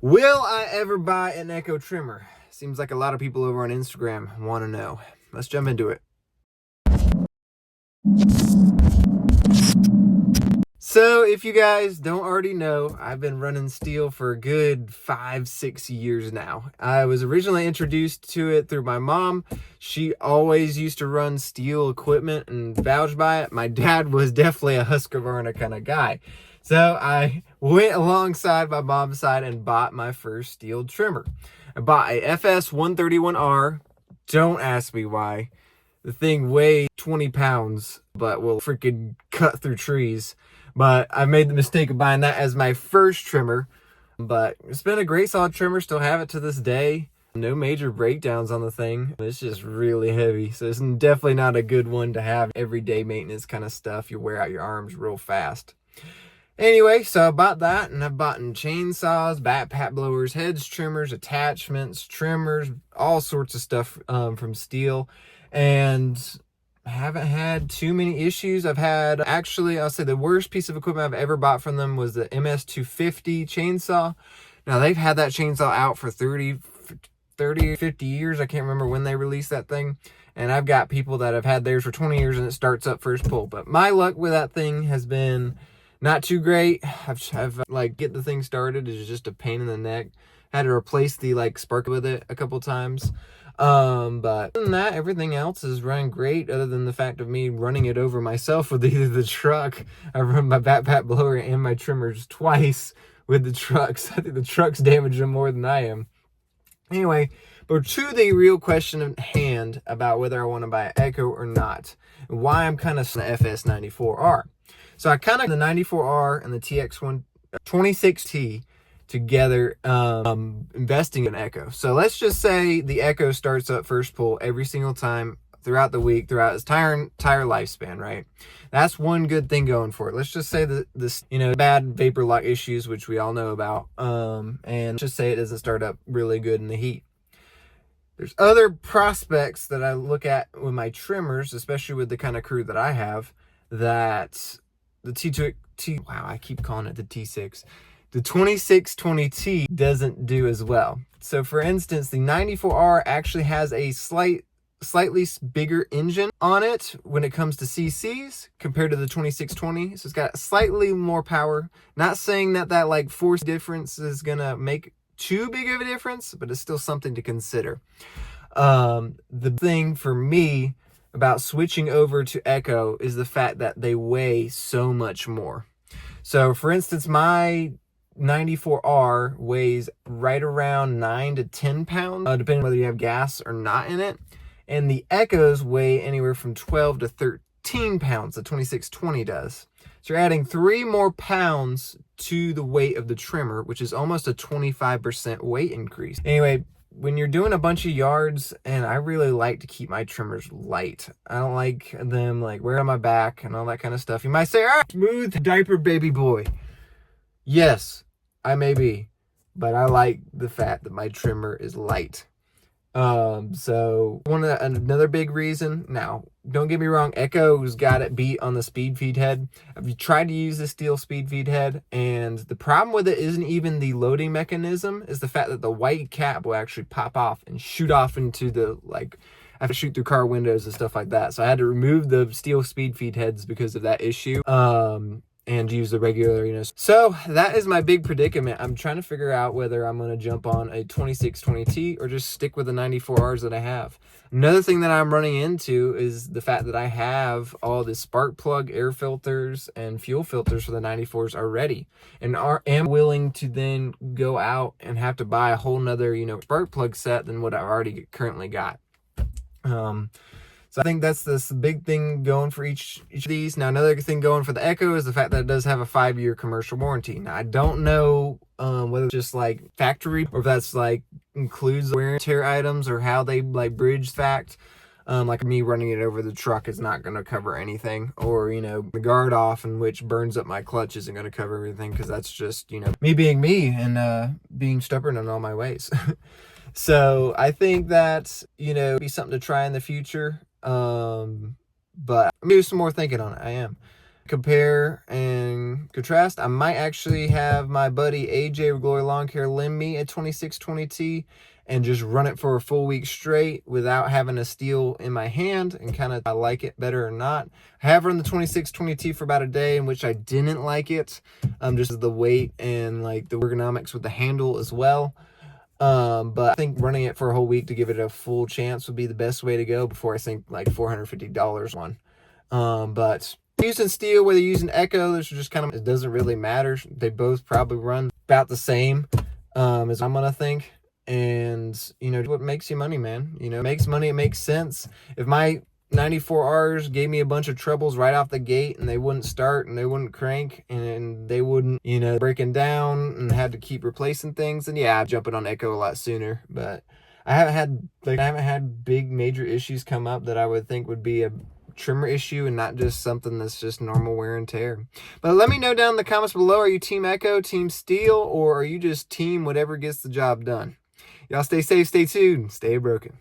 Will I ever buy an Echo trimmer? Seems like a lot of people over on Instagram want to know. Let's jump into it. So if you guys don't already know, I've been running Stihl for a good 5-6 years now. I was originally introduced to it through my mom. She always used to run Stihl equipment and vouched by it. My dad was definitely a Husqvarna kind of guy. So I went alongside my mom's side and bought my first Stihl trimmer. I bought a FS 131R. Don't ask me why. The thing weighs 20 pounds, but will freaking cut through trees. But I made the mistake of buying that as my first trimmer. But it's been a great solid trimmer. Still have it to this day. No major breakdowns on the thing. It's just really heavy. So it's definitely not a good one to have everyday maintenance kind of stuff. You wear out your arms real fast. Anyway, so I bought that, and I've bought chainsaws, backpack blowers, hedge trimmers, attachments, trimmers, all sorts of stuff from Stihl. And I haven't had too many issues. I've had, actually, I'll say the worst piece of equipment I've ever bought from them was the MS250 chainsaw. Now, they've had that chainsaw out for 30 or 50 years. I can't remember when they released that thing. And I've got people that have had theirs for 20 years, and it starts up first pull. But my luck with that thing has been not too great. I've like, get the thing started is just a pain in the neck. Had to replace the spark with it a couple times. But other than that, everything else is running great, other than the fact of me running it over myself with either the truck. I run my backpack blower and my trimmers twice with the trucks. I think the truck's damaged them more than I am. Anyway, but to the real question at hand about whether I want to buy an Echo or not, and why I'm kind of the FS94R. So I kind of the 94R and the TX26T together, investing in Echo. So let's just say the Echo starts up first pull every single time throughout the week, throughout its entire lifespan, right? That's one good thing going for it. Let's just say that this, bad vapor lock issues, which we all know about, and just say it doesn't start up really good in the heat. There's other prospects that I look at with my trimmers, especially with the kind of crew that I have, that the wow, I keep calling it the T6. The 2620T doesn't do as well. So for instance, the 94R actually has a slightly bigger engine on it when it comes to CCs compared to the 2620. So it's got slightly more power. Not saying that force difference is gonna make too big of a difference, but it's still something to consider. The thing for me about switching over to Echo is the fact that they weigh so much more. So for instance, my 94R weighs right around 9 to 10 pounds, depending on whether you have gas or not in it. And the Echoes weigh anywhere from 12 to 13 pounds, the 2620 does. So you're adding 3 more pounds to the weight of the trimmer, which is almost a 25% weight increase. Anyway, when you're doing a bunch of yards, and I really like to keep my trimmers light. I don't like them wearing on my back and all that kind of stuff. You might say, smooth diaper baby boy. Yes, I may be, but I like the fact that my trimmer is light. So another big reason. Now, don't get me wrong, Echo's got it beat on the speed feed head. I've tried to use the Stihl speed feed head, and the problem with it isn't even the loading mechanism, is the fact that the white cap will actually pop off and shoot off into the, I have to shoot through car windows and stuff like that. So I had to remove the Stihl speed feed heads because of that issue. And use the regular, So that is my big predicament. I'm trying to figure out whether I'm going to jump on a 2620T or just stick with the 94Rs that I have. Another thing that I'm running into is the fact that I have all the spark plug air filters and fuel filters for the 94s already, and am willing to then go out and have to buy a whole nother, spark plug set than what I've already currently got. So I think that's this big thing going for each of these. Now, another thing going for the Echo is the fact that it does have a 5-year commercial warranty. Now, I don't know whether it's just factory, or if that's includes wear and tear items, or how they bridge fact. Me running it over the truck is not going to cover anything, or the guard off, in which burns up my clutch, isn't going to cover everything, because that's just me being me and being stubborn in all my ways. So I think that be something to try in the future. But I'm gonna do some more thinking on it. I am. compare and contrast, I might actually have my buddy AJ with Glory Lawn Care lend me a 2620T and just run it for a full week straight without having a steel in my hand, and kind of I like it better or not. I have run the 2620T for about a day in which I didn't like it, just the weight and like the ergonomics with the handle as well. But I think running it for a whole week to give it a full chance would be the best way to go before I sink like $450 one. But using steel, whether you're using Echo, this is just kind of, it doesn't really matter. They both probably run about the same, as I'm gonna think. And you know what makes you money, man. You know, it makes money, it makes sense. If my 94Rs gave me a bunch of troubles right off the gate and they wouldn't start and they wouldn't crank and they wouldn't, you know, breaking down and had to keep replacing things, and yeah, I'd jump it on Echo a lot sooner. But I haven't had big major issues come up that I would think would be a trimmer issue and not just something that's just normal wear and tear. But let me know down in the comments below, are you team Echo, team steel, or are you just team whatever gets the job done? Y'all stay safe, stay tuned, stay broken.